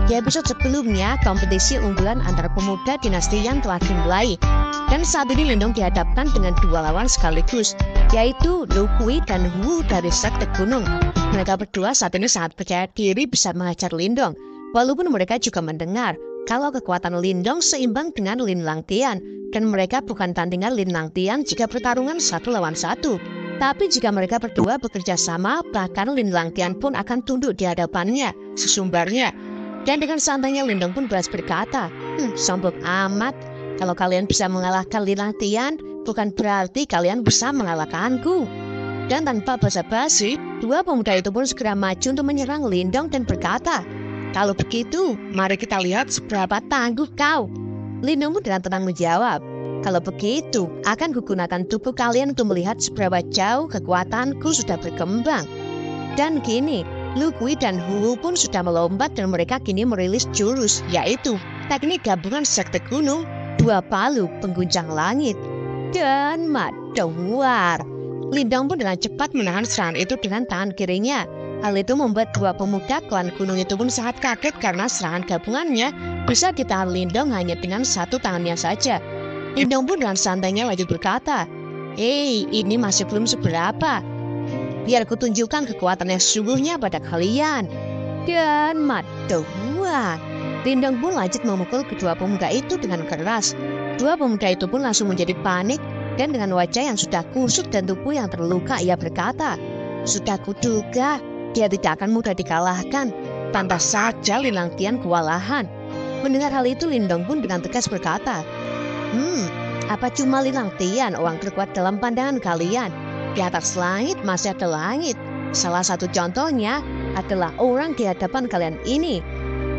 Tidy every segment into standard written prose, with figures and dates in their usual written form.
Di episode sebelumnya, kompetisi unggulan antara pemuda dinasti Yang telah dimulai. Dan saat ini Lindong dihadapkan dengan dua lawan sekaligus, yaitu Lu Kui dan Wu dari Sekte Gunung. Mereka berdua saat ini sangat percaya diri bisa menghajar Lindong, walaupun mereka juga mendengar kalau kekuatan Lindong seimbang dengan Lin Langtian, dan mereka bukan tandingan Lin Langtian jika pertarungan 1 lawan 1. Tapi jika mereka berdua bekerja sama, bahkan Lin Langtian pun akan tunduk di hadapannya, sesumbarnya. Dan dengan santainya Lindong pun beras berkata, sombong amat. Kalau kalian bisa mengalahkan Lin Langtian, bukan berarti kalian bisa mengalahkanku. Dan tanpa basa-basi, dua pemuda itu pun segera maju untuk menyerang Lindong dan berkata, kalau begitu, mari kita lihat seberapa tangguh kau. Lindong pun dengan tenang menjawab, kalau begitu, akan kugunakan tubuh kalian untuk melihat seberapa jauh kekuatanku sudah berkembang. Dan kini, Lu Kui dan Wu pun sudah melompat dan mereka kini merilis jurus, yaitu teknik gabungan Sekte Gunung, dua palu pengguncang langit, dan madawar. Lindong pun dengan cepat menahan serangan itu dengan tangan kirinya. Hal itu membuat dua pemuda klan gunung itu pun sangat kaget karena serangan gabungannya bisa ditahan Lindong hanya dengan satu tangannya saja. Lindong pun dengan santainya lanjut berkata, ini masih belum seberapa. Biar kutunjukkan kekuatan yang sesungguhnya pada kalian. Dan madawar. Lindong pun lanjut memukul kedua pemuda itu dengan keras. Dua pemuda itu pun langsung menjadi panik, dan dengan wajah yang sudah kusut dan tubuh yang terluka ia berkata, sudah kuduga, dia tidak akan mudah dikalahkan. Pantas saja Lin Langtian kewalahan. Mendengar hal itu Lindong pun dengan tegas berkata, apa cuma Lin Langtian orang terkuat dalam pandangan kalian? Di atas langit masih ada langit. Salah satu contohnya adalah orang di hadapan kalian ini.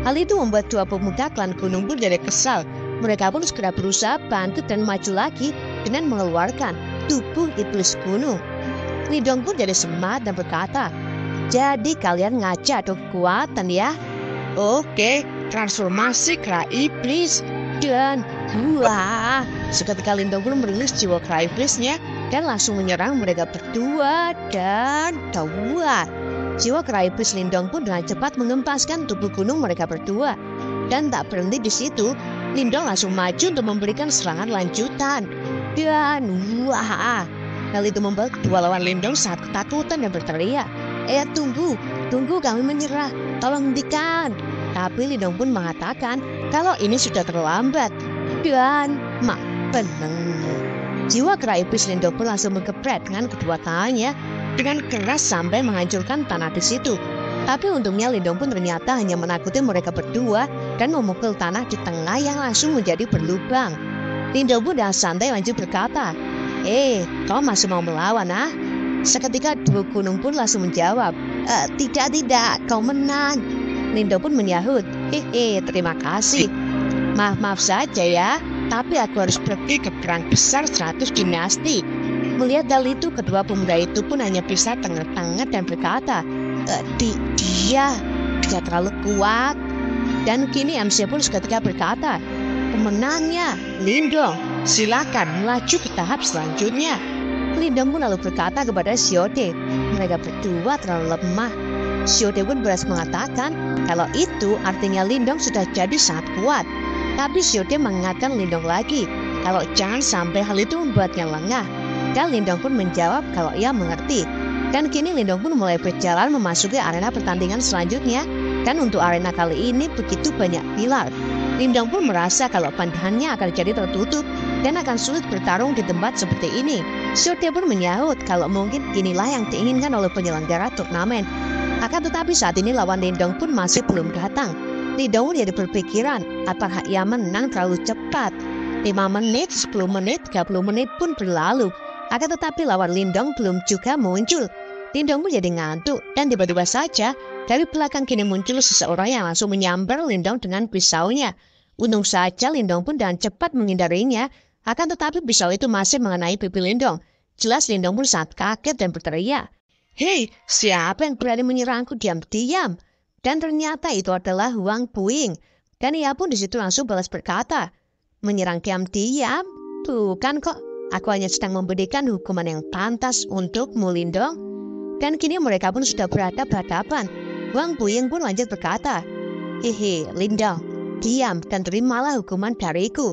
Hal itu membuat dua pemuda klan gunung pun jadi kesal. Mereka pun segera berusaha bangkit dan maju lagi dengan mengeluarkan tubuh iblis gunung. Lindong pun jadi semangat dan berkata, jadi kalian ngaca ada kekuatan ya? Oke, transformasi kera iblis. Dan wah, seketika Lindong pun merilis jiwa kera iblisnya dan langsung menyerang mereka berdua dan dawar. Jiwa kera iblis Lindong pun dengan cepat mengempaskan tubuh gunung mereka berdua. Dan tak berhenti di situ, Lindong langsung maju untuk memberikan serangan lanjutan. Dan wah, hal itu membuat kedua lawan Lindong sangat ketakutan dan berteriak, tunggu kami menyerah, tolong hentikan. Tapi Lindong pun mengatakan kalau ini sudah terlambat. Dan beneng. Jiwa kera iblis Lindong pun langsung mengepret dengan kedua tangannya dengan keras sampai menghancurkan tanah di situ. Tapi untungnya Lindong pun ternyata hanya menakuti mereka berdua dan memukul tanah di tengah yang langsung menjadi berlubang. Lindong pun dengan santai lanjut berkata, kau masih mau melawan ah? Seketika dua gunung pun langsung menjawab, tidak, kau menang. Lindong pun menyahut, terima kasih. Maaf saja ya, tapi aku harus pergi ke perang besar 100 dinasti. Melihat hal itu, kedua pemuda itu pun hanya bisa tengah-tengah dan berkata, dia terlalu kuat. Dan kini MC pun seketika berkata, pemenangnya Lindong, silakan melaju ke tahap selanjutnya. Lindong pun lalu berkata kepada Xiode, mereka berdua terlalu lemah. Xiode pun beras mengatakan kalau itu artinya Lindong sudah jadi sangat kuat. Tapi Xiode mengingatkan Lindong lagi kalau jangan sampai hal itu membuatnya lengah. Dan Lindong pun menjawab kalau ia mengerti. Dan kini Lindong pun mulai berjalan memasuki arena pertandingan selanjutnya. Dan untuk arena kali ini begitu banyak pilar. Lindong pun merasa kalau pandangannya akan jadi tertutup dan akan sulit bertarung di tempat seperti ini. Xiode pun menyahut kalau mungkin inilah yang diinginkan oleh penyelenggara turnamen. Akan tetapi saat ini lawan Lindong pun masih belum datang. Lindong jadi berpikiran apakah ia menang terlalu cepat. 5 menit, 10 menit, 30 menit pun berlalu. Akan tetapi lawan Lindong belum juga muncul. Lindong pun jadi ngantuk dan tiba-tiba saja dari belakang kini muncul seseorang yang langsung menyambar Lindong dengan pisaunya. Untung saja Lindong pun dengan cepat menghindarinya. Akan tetapi pisau itu masih mengenai pipi Lindong. Jelas Lindong pun sangat kaget dan berteriak, siapa yang berani menyerangku diam-diam? Dan ternyata itu adalah Wang Puing. Dan ia pun di situ langsung balas berkata, menyerang diam-diam? Bukan kok, aku hanya sedang memberikan hukuman yang pantas untukmu Lindong. Dan kini mereka pun sudah berhadapan. Wang Puing pun lanjut berkata, Hehe, Lindong, diam dan terimalah hukuman dariku.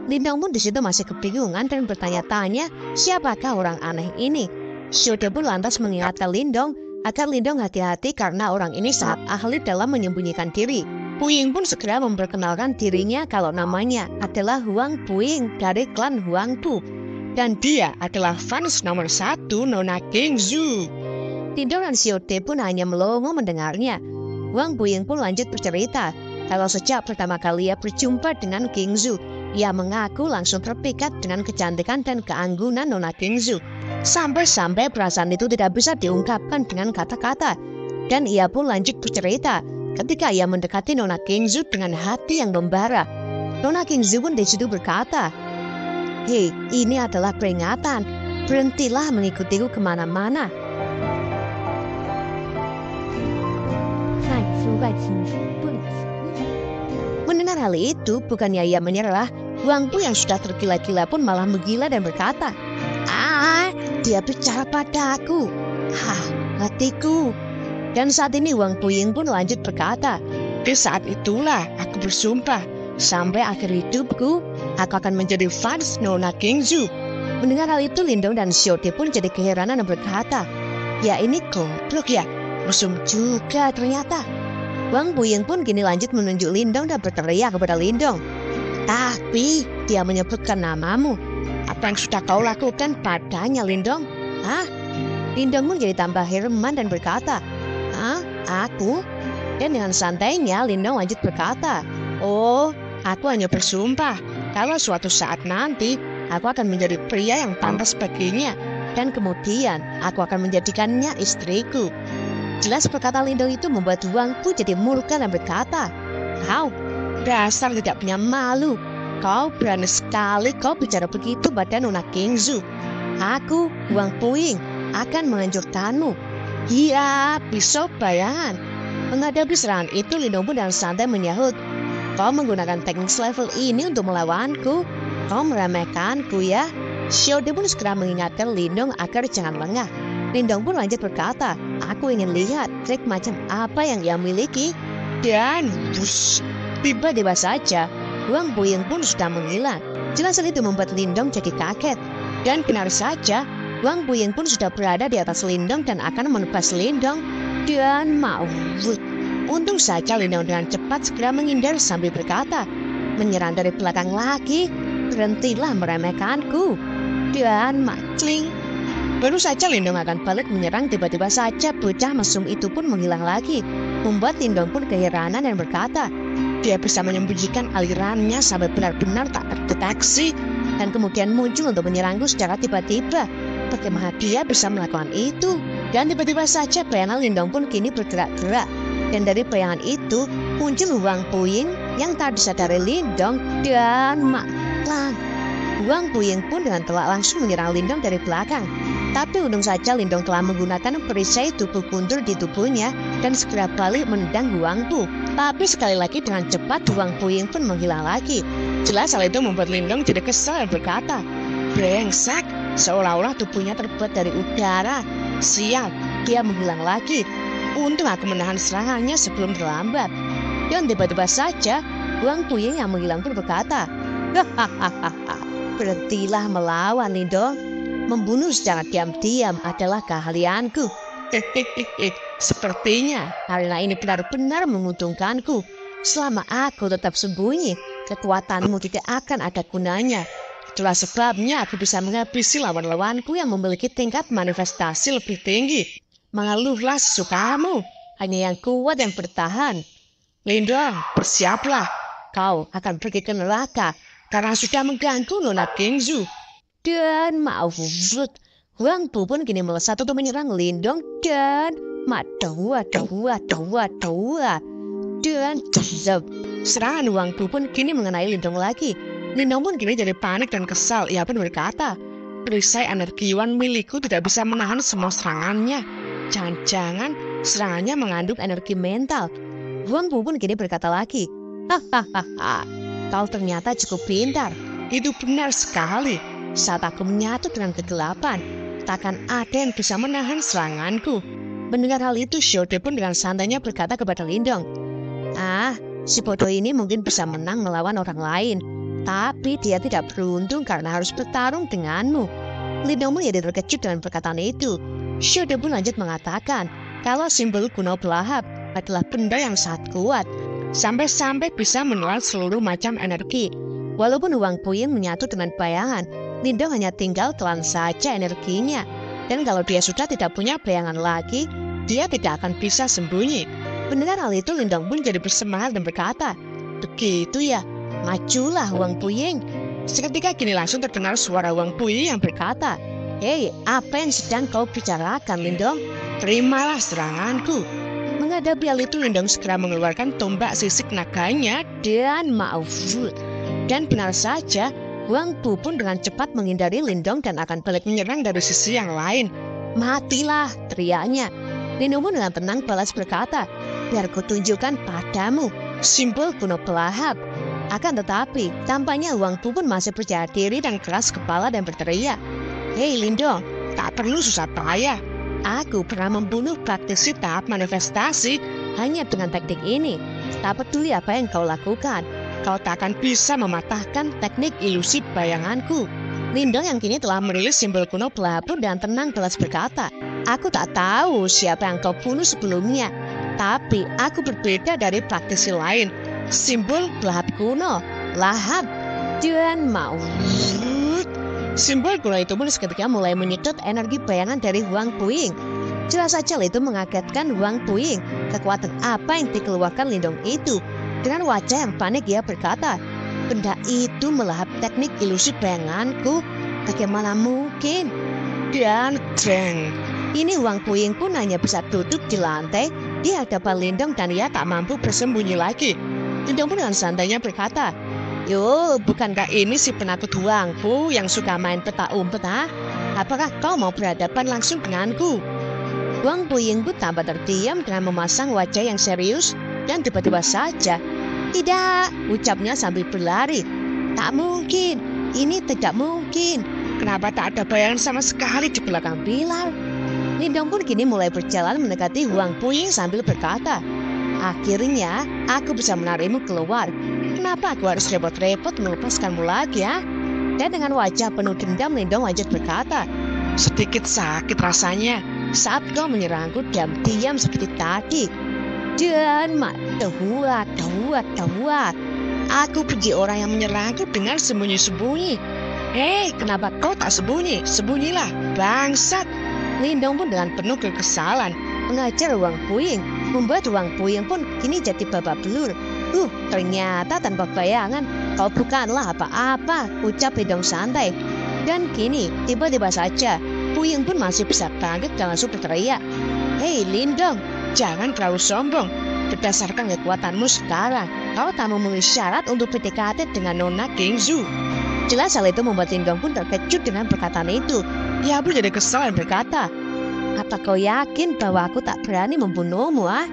Lindong pun di situ masih kebingungan dan bertanya-tanya siapakah orang aneh ini. Shode pun lantas mengingatkan Lindong agar Lindong hati-hati karena orang ini sangat ahli dalam menyembunyikan diri. Puying pun segera memperkenalkan dirinya kalau namanya adalah Huang Puying dari klan Huang Pu. Dan dia adalah fans nomor 1 Nona Kingzhu. Lindong dan Shode pun hanya melongo mendengarnya. Huang Puying pun lanjut bercerita kalau sejak pertama kali ia berjumpa dengan Kingzhu, ia mengaku langsung terpikat dengan kecantikan dan keanggunan Nona Kingzhu. Sampai-sampai perasaan itu tidak bisa diungkapkan dengan kata-kata. Dan ia pun lanjut bercerita ketika ia mendekati Nona Kingzhu dengan hati yang membara. Nona Kingzhu pun di situ berkata, "Hei, ini adalah peringatan. Berhentilah mengikutiku kemana-mana." Mendengar hal itu, bukannya ia menyerah, Huang Pu yang sudah tergila-gila pun malah menggila dan berkata, dia bicara padaku. Hatiku. Dan saat ini Huang Puying pun lanjut berkata, di saat itulah aku bersumpah, sampai akhir hidupku, aku akan menjadi fans Nona Kingzhu. Mendengar hal itu, Lindong dan Shode pun jadi keheranan dan berkata, ya ini goblok ya, mesum juga ternyata. Huang Puying pun kini lanjut menunjuk Lindong dan berteriak kepada Lindong, tapi dia menyebutkan namamu. Apa yang sudah kau lakukan padanya, Lindong? Lindong pun jadi tambah heran dan berkata, aku? Dan dengan santainya Lindong lanjut berkata, aku hanya bersumpah kalau suatu saat nanti aku akan menjadi pria yang pantas baginya, dan kemudian aku akan menjadikannya istriku. Jelas perkataan Lindong itu membuat Huang Pu jadi murka dan berkata, kau dasar tidak punya malu. Kau berani sekali kau bicara begitu pada Nona Kingzhu. Aku, Huang Puying, akan menghancurkanmu. Iya, pisau bayangan. Menghadapi serangan itu, Lindong pun dengan santai menyahut, kau menggunakan teknik level ini untuk melawanku. Kau meremehkanku ya. Shode pun segera mengingatkan Lindong agar jangan lengah. Lindong pun lanjut berkata, aku ingin lihat trik macam apa yang ia miliki. Dan tiba-tiba saja Huang Puying pun sudah menghilang. Jelas hal itu membuat Lindong jadi kaget. Dan benar saja, Huang Puying pun sudah berada di atas Lindong dan akan menebas Lindong. Dan maut. Untung saja Lindong dengan cepat segera menghindar sambil berkata, menyerang dari belakang lagi, berhentilah meremehkanku. Dan macling. Baru saja Lindong akan balik menyerang, tiba-tiba saja bocah mesum itu pun menghilang lagi. Membuat Lindong pun keheranan dan berkata, dia bisa menyembunyikan alirannya sampai benar-benar tak terdeteksi dan kemudian muncul untuk menyerangku secara tiba-tiba. Bagaimana dia bisa melakukan itu? Dan tiba-tiba saja bayangan Lindong pun kini bergerak-gerak. Dan dari bayangan itu muncul Huang Puying yang tak disadari Lindong dan maklang. Huang Puying pun dengan telak langsung menyerang Lindong dari belakang. Tapi untung saja Lindong telah menggunakan perisai tubuh kuntur di tubuhnya dan segera balik menendang Huang Pu. Tapi sekali lagi dengan cepat Huang Puying pun menghilang lagi. Jelas hal itu membuat Lindong jadi kesal dan berkata, brengsek, seolah-olah tubuhnya terbuat dari udara. Sial, dia menghilang lagi. Untung aku menahan serangannya sebelum terlambat. Dan tiba-tiba saja Huang Puying yang menghilang pun berkata, berhentilah melawan, Lindong. Membunuh secara diam-diam adalah keahlianku. Sepertinya arena ini benar-benar menguntungkanku. Selama aku tetap sembunyi, kekuatanmu tidak akan ada gunanya. Itulah sebabnya aku bisa menghabisi lawan-lawanku yang memiliki tingkat manifestasi lebih tinggi. Mengeluhlah sesukamu, hanya yang kuat yang bertahan. Lindong, bersiaplah. Kau akan pergi ke neraka karena sudah mengganggu Nona Kingzhu. Dan maaf, Huang Pu pun kini melesat untuk menyerang Lindong dan dan jazab. Serangan Huang Pu pun kini mengenai Lindong lagi. Lindong pun kini jadi panik dan kesal. Ia pun berkata, perisai energi Yuan milikku tidak bisa menahan semua serangannya. Jangan-jangan serangannya mengandung energi mental. Huang Pu pun kini berkata lagi, kau ternyata cukup pintar. Itu benar sekali. Saat aku menyatu dengan kegelapan, takkan ada yang bisa menahan seranganku. Mendengar hal itu, Shode pun dengan santainya berkata kepada Lindong, Nah, si bodoh ini mungkin bisa menang melawan orang lain, tapi dia tidak beruntung karena harus bertarung denganmu. Lindong pun jadi terkejut dengan perkataan itu. Shode pun lanjut mengatakan kalau simbol kuno pelahap adalah benda yang sangat kuat, sampai-sampai bisa menelan seluruh macam energi. Walaupun Wang Puying menyatu dengan bayangan, Lindong hanya tinggal telan saja energinya. Dan kalau dia sudah tidak punya bayangan lagi, dia tidak akan bisa sembunyi. Mendengar hal itu, Lindong pun jadi bersemangat dan berkata, begitu ya, majulah Wang Puying. Seketika kini langsung terdengar suara Wang Puying yang berkata, hei, apa yang sedang kau bicarakan, Lindong? Terimalah seranganku. Menghadapi hal itu, Lindong segera mengeluarkan tombak sisik naganya dan maufud. Dan benar saja, Wang Pu pun dengan cepat menghindari Lindong dan akan balik menyerang dari sisi yang lain. Matilah, teriaknya. Lindong pun dengan tenang balas berkata, biar ku tunjukkan padamu simbol kuno pelahap. Akan tetapi, tampaknya Wang Pu pun masih percaya diri dan keras kepala dan berteriak, hei Lindong, tak perlu susah payah. Aku pernah membunuh praktisi tahap manifestasi hanya dengan teknik ini. Tak peduli apa yang kau lakukan, kau tak akan bisa mematahkan teknik ilusi bayanganku. Lindong yang kini telah merilis simbol kuno pelahap dan tenang balas berkata, aku tak tahu siapa yang kau bunuh sebelumnya, tapi aku berbeda dari praktisi lain. Simbol pelahap kuno, lahap, dan maut. Simbol kuno itu pun seketika mulai menyedot energi bayangan dari Wang Puying. Jelas saja itu mengagetkan Wang Puying. Kekuatan apa yang dikeluarkan Lindong itu? Dengan wajah yang panik ia berkata, benda itu melahap teknik ilusi bayanganku. Bagaimana mungkin? Dan jeng. Ini Wang Puying pun hanya bisa duduk di lantai di hadapan Lindong dan ia tak mampu bersembunyi lagi. Lindong pun dengan santainya berkata, yo, bukankah ini si penakut Wang Pu yang suka main peta umpet, ha? Apakah kau mau berhadapan langsung denganku? Wang Puying pun tampak terdiam dengan memasang wajah yang serius dan tiba-tiba saja, tidak, ucapnya sambil berlari. Tak mungkin, ini tidak mungkin. Kenapa tak ada bayangan sama sekali di belakang pilar? Lindong pun kini mulai berjalan mendekati Wang Puying sambil berkata, akhirnya aku bisa menarikmu keluar. Kenapa aku harus repot-repot melepaskanmu lagi, ya? Dan dengan wajah penuh dendam, Lindong lanjut berkata, sedikit sakit rasanya saat kau menyerangku diam-diam seperti tadi. Dan dahuat. Aku benci orang yang menyerangku dengan sembunyi-sembunyi. Hei, kenapa kau tak sembunyi? Sembunyilah, bangsat. Lindong pun dengan penuh kekesalan mengajar Wang Puying, membuat Wang Puying pun kini jadi babak belur. Ternyata tanpa bayangan kau bukanlah apa-apa, ucap Lindong santai. Dan kini tiba-tiba saja Puying pun masih bisa bangkit dan langsung berteriak, hei Lindong, jangan terlalu sombong. Berdasarkan kekuatanmu sekarang, kau tak memenuhi syarat untuk PDKT dengan Nona Kingzu. Jelas hal itu membuat Lindong pun terkejut dengan perkataan itu. Dia pun jadi kesal dan berkata, apa kau yakin bahwa aku tak berani membunuhmu, ah?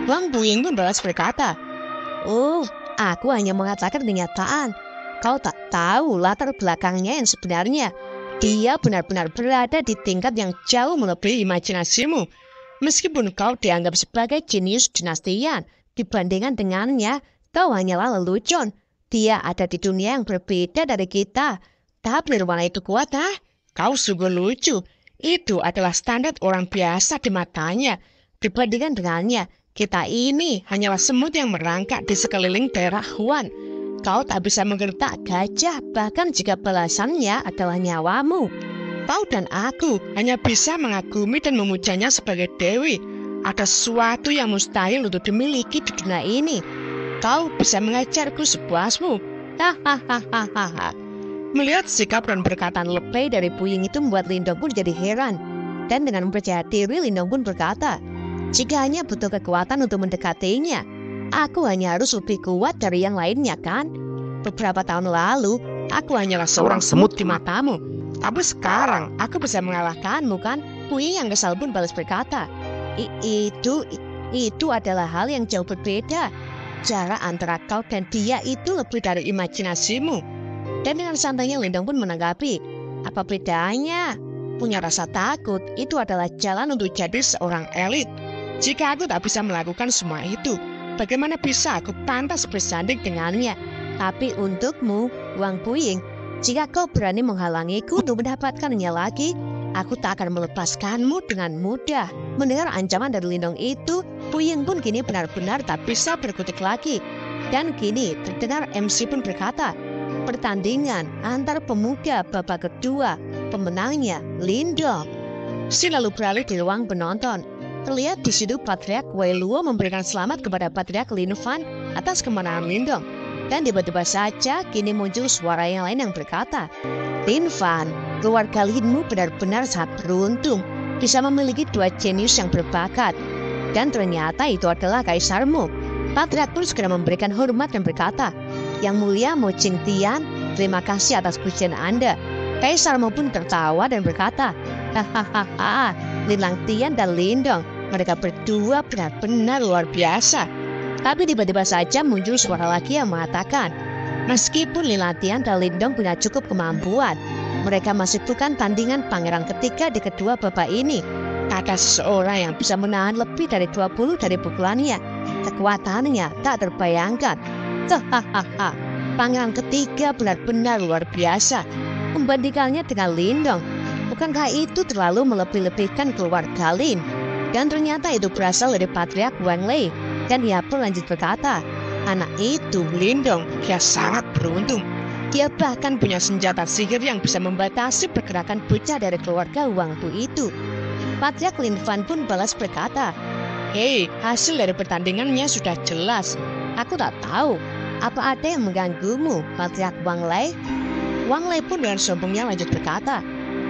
Wang Puying pun balas berkata, oh, aku hanya mengatakan kenyataan. Kau tak tahu latar belakangnya yang sebenarnya. Dia benar-benar berada di tingkat yang jauh melebihi imajinasimu. Meskipun kau dianggap sebagai jenius dinastian, dibandingkan dengannya, kau hanyalah lelucon. Dia ada di dunia yang berbeda dari kita. Tapi nirwana itu kuat, ah? Kau sungguh lucu. Itu adalah standar orang biasa di matanya. Dibandingkan dengannya, kita ini hanyalah semut yang merangkak di sekeliling daerah Huan. Kau tak bisa menggertak gajah, bahkan jika balasannya adalah nyawamu. Kau dan aku hanya bisa mengagumi dan memujanya sebagai dewi. Ada sesuatu yang mustahil untuk dimiliki di dunia ini. Kau bisa mengajarku sepuasmu. Hahaha. Melihat sikap dan perkataan lebay dari Puying itu membuat Lindong pun jadi heran. Dan dengan mempercaya diri, Lindong pun berkata, jika hanya butuh kekuatan untuk mendekatinya, aku hanya harus lebih kuat dari yang lainnya, kan? Beberapa tahun lalu, aku hanyalah seorang semut di matamu. Tapi sekarang, aku bisa mengalahkanmu, kan? Puying yang kesal pun balas berkata, itu adalah hal yang jauh berbeda. Jarak antara kau dan dia itu lebih dari imajinasimu. Dan dengan santainya Lindong pun menanggapi, apa bedanya? Punya rasa takut, itu adalah jalan untuk jadi seorang elit. Jika aku tak bisa melakukan semua itu, bagaimana bisa aku pantas bersanding dengannya? Tapi untukmu, Wang Puying, jika kau berani menghalangiku untuk mendapatkannya lagi, aku tak akan melepaskanmu dengan mudah. Mendengar ancaman dari Lindong itu, Puying pun kini benar-benar tak bisa berkutik lagi. Dan kini terdengar MC pun berkata, pertandingan antar pemuda babak kedua, pemenangnya Lindong. Si lalu beralih di ruang penonton. Terlihat di situ Patriark Wei Luo memberikan selamat kepada Patriark Lin Fan atas kemenangan Lindong. Dan tiba-tiba saja kini muncul suara yang lain yang berkata, Lin Fan, keluarga Linmu benar-benar sangat beruntung bisa memiliki dua jenius yang berbakat. Dan ternyata itu adalah kaisarmu. Patriark pun segera memberikan hormat dan berkata, Yang mulia Mo Qingtian, terima kasih atas pujian Anda. Kaisarmu pun tertawa dan berkata, hahaha, Lin Langtian dan Lindong, mereka berdua benar-benar luar biasa. Tapi tiba-tiba saja muncul suara lagi yang mengatakan, meskipun Lin Langtian dan Lindong punya cukup kemampuan, mereka masih bukan tandingan pangeran ketiga di kedua babak ini. Ada seseorang yang bisa menahan lebih dari 20 dari pukulannya. Kekuatannya tak terbayangkan. Hahaha, pangeran ketiga benar-benar luar biasa. Membandingkannya dengan Lindong, bukankah itu terlalu melebih-lebihkan keluarga Lin? Dan ternyata itu berasal dari Patriark Wang Lei. Dan ia pun lanjut berkata, anak itu Lindong, dia sangat beruntung. Dia bahkan punya senjata sihir yang bisa membatasi pergerakan bocah dari keluarga Wang Tu itu. Patriark Lin Fan pun balas berkata, hei, hasil dari pertandingannya sudah jelas. Aku tak tahu, apa ada yang mengganggumu, Patriark Wang Lei? Wang Lei pun dengan sombongnya lanjut berkata,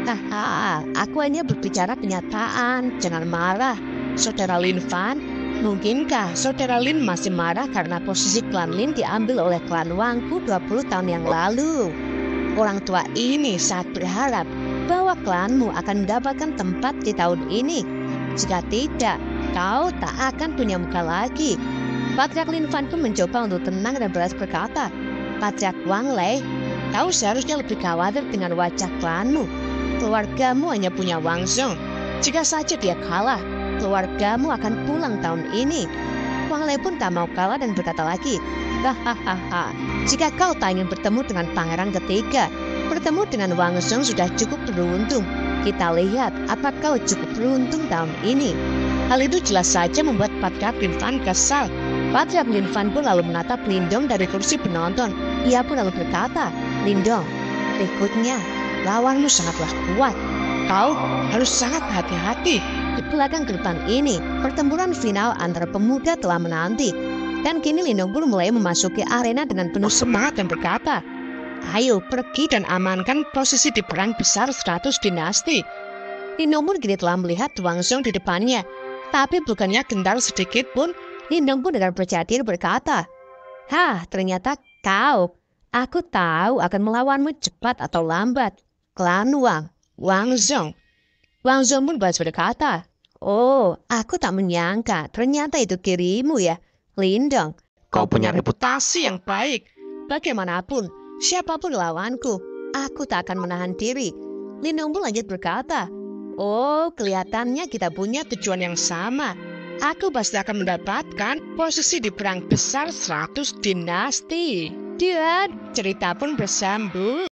haha, aku hanya berbicara kenyataan, jangan marah. Saudara Lin Fan, mungkinkah saudara Lin masih marah karena posisi klan Lin diambil oleh klan Wangku 20 tahun yang lalu? Orang tua ini sangat berharap bahwa klanmu akan mendapatkan tempat di tahun ini. Jika tidak, kau tak akan punya muka lagi. Patriark Lin Fan pun mencoba untuk tenang dan balas berkata, Patriark Wang Lei, kau seharusnya lebih khawatir dengan wajah klanmu. Keluargamu hanya punya Wang Zhong. Jika saja dia kalah, keluargamu akan pulang tahun ini. Wang Lei pun tak mau kalah dan berkata lagi, hahaha, jika kau tak ingin bertemu dengan pangeran ketiga, bertemu dengan Wang Zhong sudah cukup beruntung. Kita lihat apakah kau cukup beruntung tahun ini. Hal itu jelas saja membuat Patriark Lin Fan kesal. Patriark Lin Fan pun lalu menatap Lindong dari kursi penonton. Ia pun lalu berkata, Lindong, berikutnya lawanmu sangatlah kuat. Kau harus sangat hati-hati. Di belakang gerbang ini, pertempuran final antara pemuda telah menanti. Dan kini Lindong pun mulai memasuki arena dengan penuh semangat dan berkata, ayo pergi dan amankan posisi di perang besar 100 dinasti. Lindong pun kini telah melihat Wang Zhong di depannya. Tapi bukannya gentar sedikit pun, Lindong pun dengan percaya diri berkata, ternyata kau. Aku tahu akan melawanmu cepat atau lambat. Klan Wang Zhong. Wang Zhong pun balas berkata, oh, aku tak menyangka ternyata itu kirimu ya, Lindong. Kau punya reputasi yang baik. Bagaimanapun, siapapun lawanku, aku tak akan menahan diri. Lindong pun lanjut berkata, oh, kelihatannya kita punya tujuan yang sama. Aku pasti akan mendapatkan posisi di perang besar 100 dinasti. Dan cerita pun bersambung.